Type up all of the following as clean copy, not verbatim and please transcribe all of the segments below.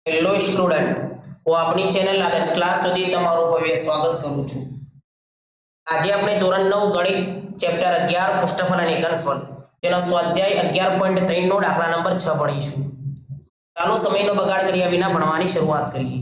Hello student, હું આપણી channel આદર્શ ક્લાસ સુધી તમારું ભવ્ય સ્વાગત કરું છું। આજે આપણે ધોરણ 9 ગણિત ચેપ્ટર 11 પૃષ્ઠફળ અને ઘનફળ તેનો સ્વાધ્યાય 11.3 નો દાખલા નંબર 6 ભણીશું। ચાલો સમયનો બગાડ કર્યા વિના ભણવાની શરૂઆત કરીએ।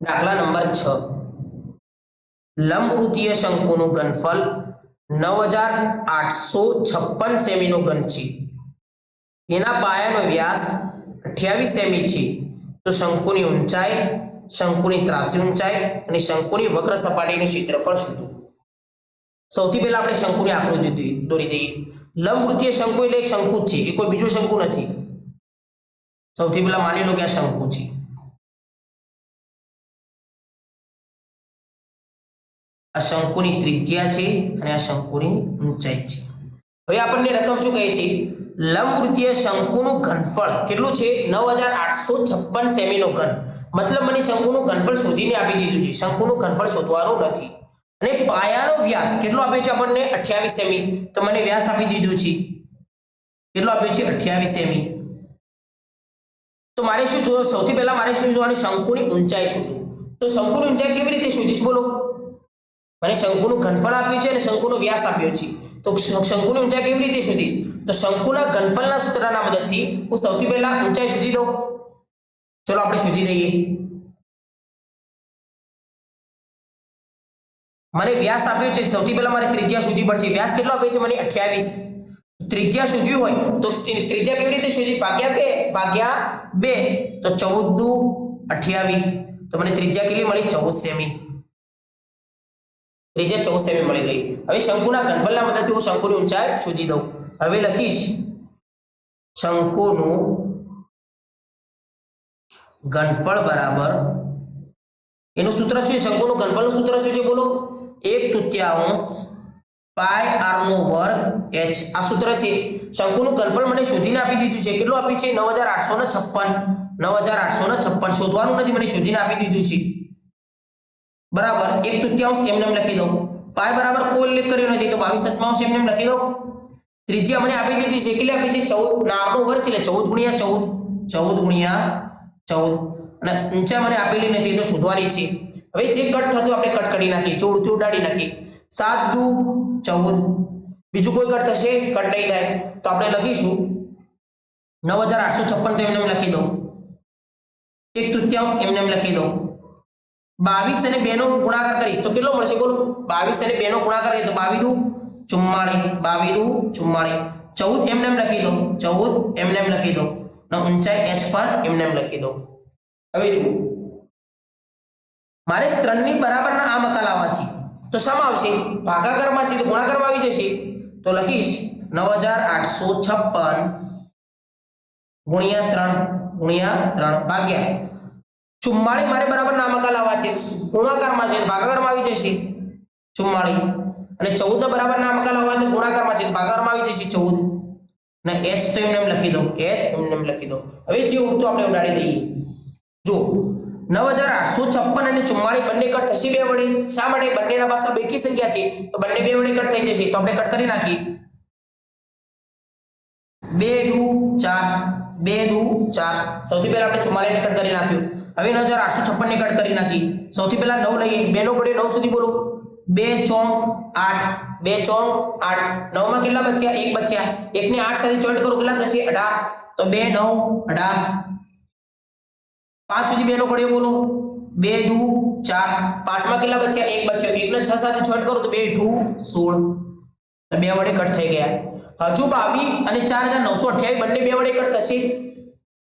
દાખલા નંબર 6, લંબવૃત્તીય શંકુનું ઘનફળ 9856 સેમીનો ઘન છે। તેના પાયાનો વ્યાસ 28 સેમી છે। तो शंकुनी ऊंचाई, शंकुनी ત્રાસી ऊंचाई અને શંકુની વક્ર સપાટીનું ક્ષેત્રફળ શોધો। સૌથી પહેલા આપણે શંકુની આકૃતિ દોરી દઈએ। લંબવૃત્તીય શંકુ એટલે એક શંકુ છે, એ કોઈ બીજો શંકુ નથી। સૌથી પહેલા માની લો કે આ શંકુ છે। આ શંકુની ત્રિજ્યા છે અને આ શંકુની ઊંચાઈ છે। હવે આપણને રકમ શું કહે છે? લંબવૃત્તીય શંકુનું ઘનફળ કેટલું છે? 9856 સેમીનો ઘન। મતલબ મને શંકુનું ઘનફળ શોધીને આપી દીધું છે, શંકુનું ઘનફળ શોધવાનું નથી। અને પાયાનો વ્યાસ કેટલો આપ્યો છે આપણને? 28 સેમી। તો મને વ્યાસ આપી દીધું છે, કેટલો આપ્યો છે? 28 સેમી। તો મારે શું જોવું? સૌથી પહેલા મારે શું જોવાનું? શંકુની ઊંચાઈ શોધો। તો શંકુની ઊંચાઈ કેવી રીતે શોધીશ બોલો? મને શંકુનું ઘનફળ આપ્યું છે અને શંકુનો વ્યાસ આપ્યો છે, તો શંકુની ઊંચાઈ કેવી રીતે શોધીશ? तो शंकुना घनफलना सूत्रना मददथी હું સૌથી પહેલા ઊંચાઈ શોધી દઉં। ચલો આપણે શોધી દઈએ। મને વ્યાસ આપ્યો છે, સૌથી પહેલા મારે ત્રિજ્યા શોધવી પડશે। વ્યાસ કેટલો આપ્યો છે મને? 28। ત્રિજ્યા શોધવી હોય તો ત્રિજ્યા કેવી રીતે શોધી? ભાગ્યા 2 તો 14 દુ 28। તો મને ત્રિજ્યા કેટલી મળી? 14 સેમી। ત્રિજ્યા 14 સેમી મળી ગઈ। હવે શંકુના ઘનફળના મદદથી હું શંકુની ઊંચાઈ શોધી દઉં। હવે લખીશ શંકુનું ઘનફળ બરાબર, એનું સૂત્ર શું છે? શંકુનું ઘનફળનું સૂત્ર શું છે બોલો? 1/3 પાઈ r નો વર્ગ h। આ સૂત્ર છે। શંકુનું ઘનફળ મને શોધીને આપી દીધું છે, કેટલું આપ્યું છે? 9856 શોધવાનું નથી, મને શોધીને આપી દીધું છે બરાબર। 1/3 એમને લખી દઉં। પાઈ બરાબર કોઈ ઉલ્લેખ કર્યો નથી, તો 22/7 એમને લખી દઉં। ત્રિજ્યા મને આપી દીધી છે, કેટલી આપી છે? 14 ના r નો વર્ગ એટલે 14 અને ઊંચાઈ મને આપેલી નથી, તો શોધવાની છે। હવે જે કટ થતું આપણે કટ કરી નાખીએ, 14 ઉડાડી નાખીએ। 7 દુ 14, બીજું કોઈ કટ થશે? કટ નહીં થાય, તો આપણે લખીશું 9856 તો એમને લખી દઉં। 1/3 એમને લખી દઉં। 22 અને 2 નો ગુણાકાર કરીશ તો કેટલો મળશે બોલો? 22 અને 2 નો ગુણાકાર કરીએ તો 22 દુ 44, 14 એમને લખી દો, 14 એમને લખી દો અને ઊંચાઈ h પર એમને લખી દો। હવે જુઓ, મારે 3 ની બરાબરના આ મકા લાવવા છે, તો શામાં આવશે? ભાગાકારમાં છે તો ગુણાકારમાં આવી જશે। તો લખીશ 9856 ગુણ્યા 3 ભાગ્યા 44 મારે બરાબરના મકા લાવવા છે, ગુણાકારમાં છે તો ભાગાકારમાં આવી જશે 44। અને 14 ના બરાબર ના મકા લાવવા તો ગુણાકારમાં છે, ભાગાકારમાં આવી જશે 14 અને h તો એમને લખી દો, h એમને લખી દો। હવે જે ઉડતો આપણે ઉડાડી દઈએ। જો 9856 અને 44 બંને કટ થશે 2 વડે। શા માટે? બંનેના પાછળ બેકી સંખ્યા છે, તો બંને 2 વડે કટ થઈ જશે, તો આપણે કટ કરી નાખીએ। 2 દુ 4 સૌથી પહેલા આપણે 44 ને કટ કરી નાખ્યું। હવે 9856 ને કટ કરી નાખીએ। સૌથી પહેલા 9 લઈએ, 2 નો વડે 9 સુધી બોલો। 2 ચોક 8, 2 ચોક 8, 9 માં કેટલા બચ્યા? 1 બચ્યા। 1 ને 8 સાથે જોઈન્ટ કરો કેટલા થશે? 18। તો 2 9 18, 5 સુધી 2 નો પડ્યો બોલો। 2 દુ 4, 5 માં કેટલા બચ્યા? 1 બચ્યો। 1 ને 6 સાથે જોઈન્ટ કરો તો 2 2 16, તો 2 વડે કટ થઈ ગયા। હજુ 22 અને 4928 બંને 2 વડે કટ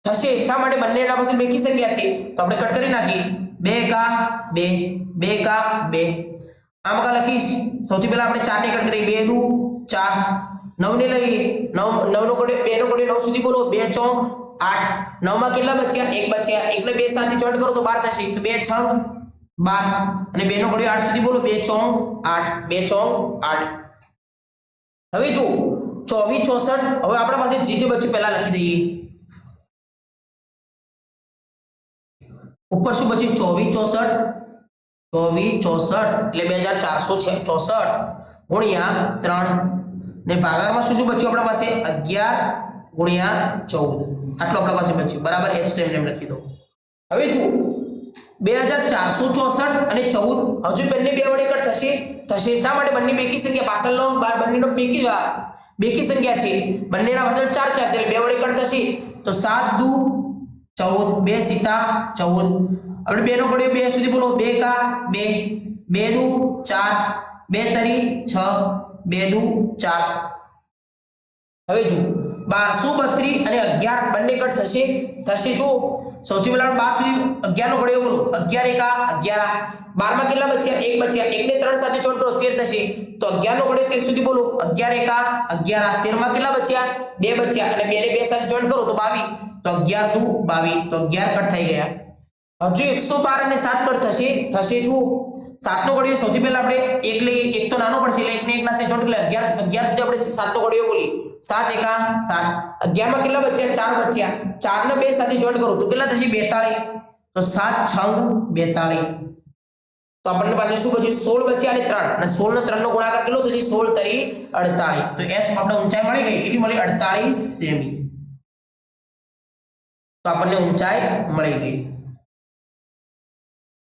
થશે। શા માટે? બંનેના પાસે બેકી સંખ્યા છે, તો આપણે કટ કરી નાખીએ। 2 કા 2, 2 કા 2, આમ કા લખીશ। સૌથી પહેલા આપણે 4 ને કટ કરીએ, 2 દુ 4, 9 ને લઈએ, 9 નો કોડે 2 નો કોડે 9 સુધી બોલો। 2 ચોક 8, 9 માં કેટલા બચ્યા? 1 બચ્યા। 1 ને 2 સાથે જોઈન્ટ કરો તો 12 થશે, તો 2 છંગ 12 અને 2 નો કોડે 8 સુધી બોલો। 2 ચોક 8, 2 ચોક 8। હવે જો 24 64, હવે આપણા પાસે જે બચ્યું પહેલા લખી દઈએ। ઉપર શું બચ્યું? 24 64 એટલે 2464 ગુણ્યા 3 ને ભાગાકારમાં શું બચ્યું આપણા પાસે? 11 ગુણ્યા 14, આટલું આપણા પાસે બચ્યું બરાબર। h તો એમને લખી દો। હવે જુઓ 2464 અને 14 હજુ બંને બે વડે કટ થશે શા માટે બંને બેકી સંખ્યા પાછળનો બાર બંનેનો બેકી સંખ્યા છે બંનેના પાછળ 4 4 છે એટલે બે વડે કટ થશે તો 7 દુ 14 2 સીતા 14 આપણે બે નો પડ્યો 2 સુધી બોલો 2 કા 2 2 દુ 4 2 તરી 6 2 દુ 4 હવે જુઓ 1232 અને 11 બંને કટ થશે જુઓ સૌથી પહેલા 12 સુધી 11 નો પડ્યો બોલો 11 એકા 11 12 માં કેટલા બચ્યા 1 બચ્યા 1 ને 3 સાથે જોડ કરો 13 થશે તો 11 નો પડ્યો 13 સુધી બોલો 11 એકા 11 13 માં કેટલા બચ્યા 2 બચ્યા અને 2 ને 2 સાથે જોડ કરો તો 22 તો 11 દુ 22 તો 11 કટ થઈ ગયા હજુ 112 અને 7 કટ થશે જુઓ 7 નો ઘડિયો સૌથી પહેલા આપણે એક લઈએ એક તો નાનો પડશે એટલે એક ને એક ના સાથે જોડ એટલે 11 સુધી આપણે 7 નો ઘડિયો બોલી 7 એકા 7 11 માં કેટલા બચ્યા 4 બચ્યા 4 ને 2 સાથે જોડ કરો તો કેટલા થશે 42 તો 7 છંગ 42 તો આપણને પાસે શું બચ્યું 16 બચ્યા અને 3 અને 16 ને 3 નો ગુણાકાર કેટલો થશે 16 તરી 48 તો h આપણે ઊંચાઈ મળી ગઈ કેટલી મળી 48 સેમી તો આપણને ઊંચાઈ મળી ગઈ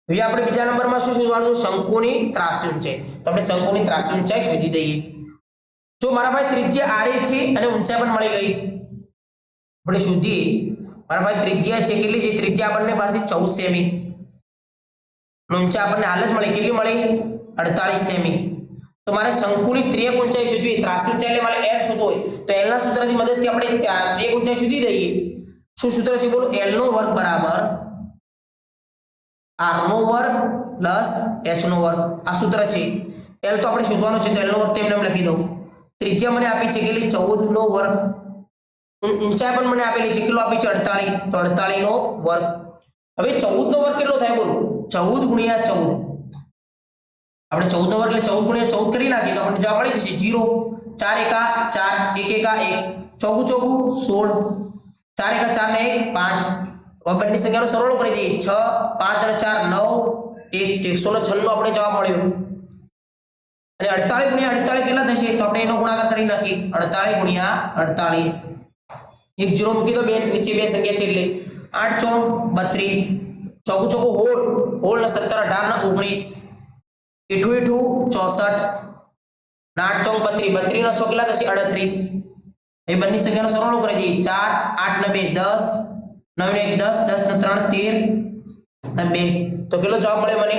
હવે આપણે બીજા નંબરમાં શું શોધવાનું શંકુની ત્રાસી ઊંચાઈ તો આપણે શંકુની ત્રાસી ઊંચાઈ શોધી દઈએ જો મારા ભાઈ ત્રિજ્યા r છે અને ઊંચાઈ પણ મળી ગઈ આપણે શોધીએ મારા ભાઈ ત્રિજ્યા છે કેટલી છે ત્રિજ્યા આપણને પાસે 14 સેમી ઊંચાઈ આપણને હાલ જ મળી કેટલી મળી 48 સેમી તો મારે શંકુની ત્રિજ્યા ઊંચાઈ શોધવી ત્રાસી ઊંચાઈ એટલે મારે l શોધવો હોય તો l ના સૂત્રની મદદથી આપણે ત્રિજ્યા ઊંચાઈ શોધી દઈએ શું સૂત્ર છે બોલો l નો વર્ગ બરાબર r નો વર્ગ પ્લસ h નો વર્ગ આ સૂત્ર છે l તો આપણે શોધવાનું છે તો l નો વર્ગ તેમને લખી દઉં ત્રિજ્યા મને આપી છે કેટલી 14 નો વર્ગ ઊંચાઈ પણ મને આપેલી છે કેટલો આપી છે 48 તો 48 નો વર્ગ હવે 14 નો વર્ગ કેટલો થાય બોલો 14 ગુણ્યા 14 આપણે 14 નો વર્ગ એટલે 14 ગુણ્યા 14 કરી નાખીએ તો આપણને જવાબ મળી જશે 0 4 એકા 4 1 એકા 1 ચોગું ચોગું 16 4 એકા 4 ને 1 5 अब બંને સંખ્યાનો સરવાળો કરી દઈએ 6 5 અને 4 9 1 196 આપણે જવાબ મળ્યો અને 48 ગુણ્યા 48 કેટલા થશે તો આપણે એનો ગુણાકાર કરી નાખીએ 48 ગુણ્યા 48 એક 0 મૂકી દો બે નીચે બે સંખ્યા છે એટલે 8 ચોક 32 ચોગું ચોગું હોળ ને 17 18 ને 19 એઠું એઠું 64 ના 8 ચોક 32 32 ના 6 કેટલા થશે 38 એ બંને સંખ્યાનો સરવાળો કરી દઈએ 4 8 ને 2 10 9 ને 1 10 10 ને 3 13 ને 2 તો કેટલો જવાબ મળે મને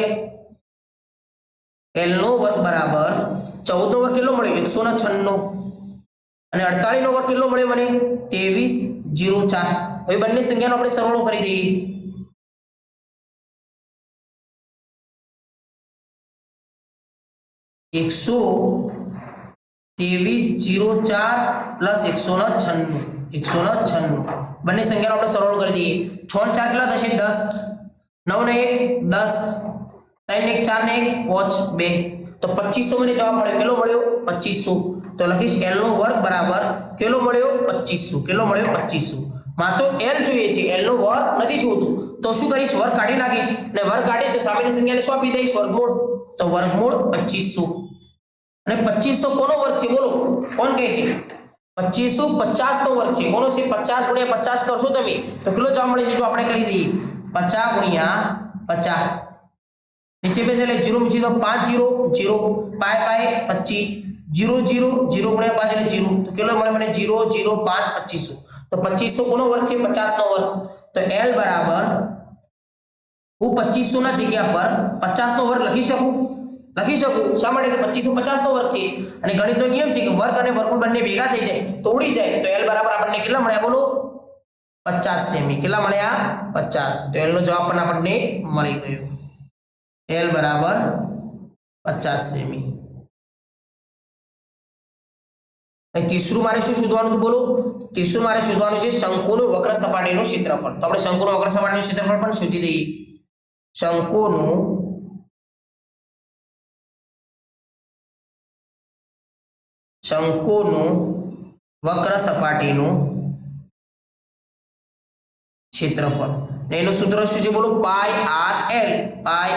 l નો વર્ગ બરાબર 14 નો વર્ગ કેટલો મળ્યો 196 અને 48 નો વર્ગ કેટલો મળ્યો મને 2304 હવે બંને સંખ્યાનો આપણે સરવાળો કરી દઈએ એકસો 2304 પ્લસ 196 બંને સંખ્યાનો આપણે સરવાળો કરી દઈએ 6 4 કેટલા થશે 10 9 ને 1 10 3 ને 1 4 ને 1 5 2 તો 2500 મને જવાબ મળ્યો કેટલો મળ્યો 2500 તો લખીશ l નો વર્ગ બરાબર કેટલો મળ્યો 2500 કેટલો મળ્યો 2500 માં તો l જોઈએ છે l નો વર્ગ નથી જોતું તો શું કરીશ વર્ગ કાઢી નાખીશ ને વર્ગ કાઢીશ તો સામેની સંખ્યાને સોંપી દઈશ વર્ગમૂળ તો વર્ગમૂળ 2500 અને 2500 કોનો વર્ગ છે બોલો કોણ કહે છે 2550 નો વર્ગ છે કોનો છે 50 ગુણ્યા 50 કરશો તમે તો કેટલો જવાબ મળે છે જો આપણે કરી દઈએ 50 ગુણ્યા 50 નીચે બે એટલે 0 મૂકી દો 5 0 0 પાય પાય 25 0 0 0 ગુણ્યા 5 એટલે 0 તો કેટલો મળે મને 0 0 5 2500 તો 2500 કોનો વર્ગ છે 50 નો વર્ગ તો l બરાબર હું 2500 ના જગ્યા પર 50 નો વર્ગ લખી શકું શા માટે કે 2550 નો વર્ગ છે અને ગણિતનો નિયમ છે કે વર્ગ અને વર્ગમૂળ બંને ભેગા થઈ જાય તો ઉડી જાય તો l બરાબર આપણને કેટલા મળ્યા બોલો 50 સેમી કેટલા મળ્યા 50 તો l નો જવાબ પણ આપણને મળી ગયો l બરાબર 50 સેમી અને ત્રીસરું મારે શું શોધવાનું હતું બોલો ત્રીસરું મારે શોધવાનું છે શંકુનું વક્ર સપાટીનું ક્ષેત્રફળ તો આપણે શંકુનું વક્ર સપાટીનું ક્ષેત્રફળ પણ શોધી દઈએ શંકુનું વક્ર સપાટીનું ક્ષેત્રફળ એનું સૂત્ર શું છે બોલો પાઈ આર એલ પાઈ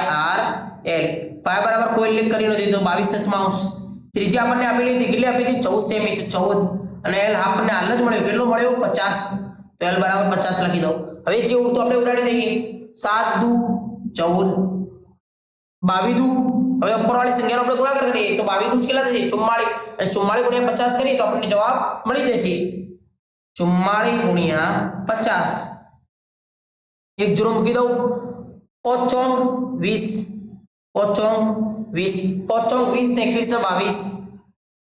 બરાબર કોઈ ઉલ્લેખ કરી નથી તો 22/7 ત્રિજ્યા આપણને આપેલી હતી કેટલી આપી હતી 14 સેમી તો 14 અને એલ આપણને હાલ જ મળ્યો કેટલો મળ્યો 50 તો એલ બરાબર 50 લખી દો હવે જે ઉડતું આપણે ઉડાડી દઈએ 7 દુ 14 22 દુ હવે ઉપરવાળી સંખ્યાનો આપણે ગુણાકાર કરીએ તો 22 દુ કેટલા થશે 44 અને 44 ગુણ્યા 50 કરીએ તો આપણને જવાબ મળી જશે 44 ગુણ્યા 50 એક જીરો મૂકી દઉં 5 ચોંગ 20 5 ચોંગ 20 5 ચોંગ 20 ને 21 ને 22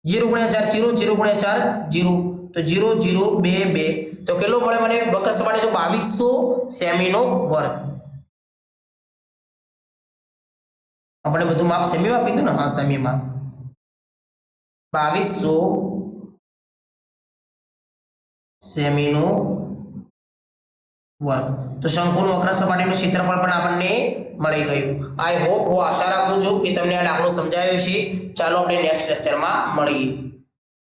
0 ગુણ્યા 4 0 0 ગુણ્યા 4 0 તો 0 0 2 2 તો કેટલો મળે મને વક્ર સપાટી 2200 સેમીનો વર્ગ આપણે બધું માપ સેમીમાં આપી દીધું ને હા સેમીમાં 2200 સેમીનો વર્ગ તો શંકુનું વક્ર સપાટીનું ક્ષેત્રફળ પણ આપણને મળી ગયું આઈ હોપ હું આશા રાખું છું કે તમને આ દાખલો સમજાયો છે ચાલો આપણે નેક્સ્ટ લેક્ચરમાં મળીએ